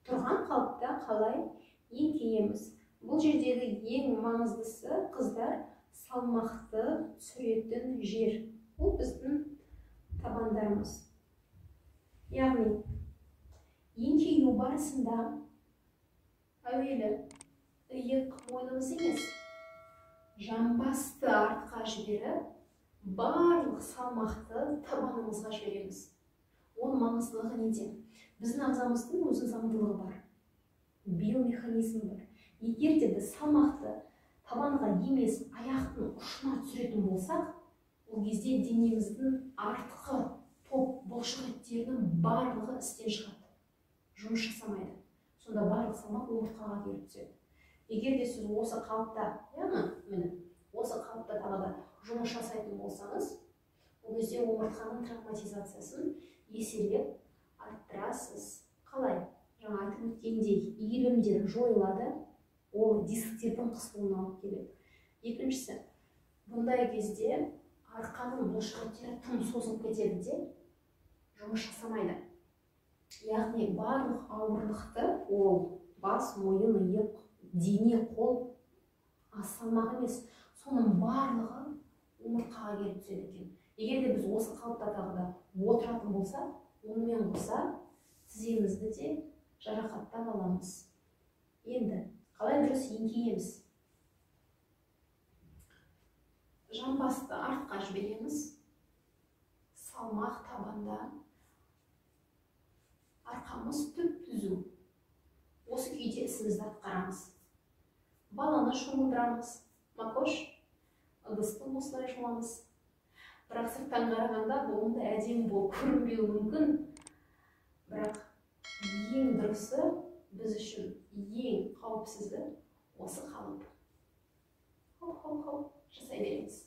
тұрған қалыпта қалай еңкейеміз. Бұл жердегі ең маңыздысы қыздар салмақты түсіретін жер. Бұл біздің табандарымыз. Яғни еңкею барысында әуелі иық мойнымыз емес, жамбасты артқа жіберіп, барлық салмақты табанымызға жібереміз. Оның маңыздылығы неде? Біздің ағзамыздың өзінің заңдылығы бар, биомеханизм бар. Егер де біз салмақты табанға емес, аяқтың ұшына түсіретін болсақ, ол кезде денеміздің артқы топ бұлшық еттерінің барлығы істен шығады, жұмыс жасамайды. Сонда барлық салмақ омыртқаға келіп түседі. Егер де сіз осы қалыпта, осы қалыпта тағы да жұмыс жасайтын болсаңыз, ол кезде омыртқаның травматизациясын еселеп арттырасыз. Қалай? Жаңа айтып өткендей, иілімдер жойылады, ол дисктердің қысылуына алып келеді. Екіншісі, бұндай кезде арқаның бұлшық еттері тым созылып кетеді де жұмыс жасамайды. Яғни барлық ауырлықты ол бас, мойын, иық, дене, қол, аз салмақ емес, соның барлығы омыртқаға келіп түседі екен. Егер де біз осы қалыпта тағы да отыратын болса, онымен қоса тіземізді де жарақаттап аламыз. Енді қалай дұрыс еңкейеміз? Жамбасты артқа жібереміз, салмақ табанда, арқамыз түп-түзу. Осы күйде ісімізді атқарамыз. Баланы шомылдырамыз, макош, ыдысты осылай жуамыз. Бірақ сырттан қарағанда бұл әдемі болып көрінбеуі мүмкін. Бірақ ең дұрысы, біз үшін ең қауіпсізі осы қалып. Хоп, жасай береміз.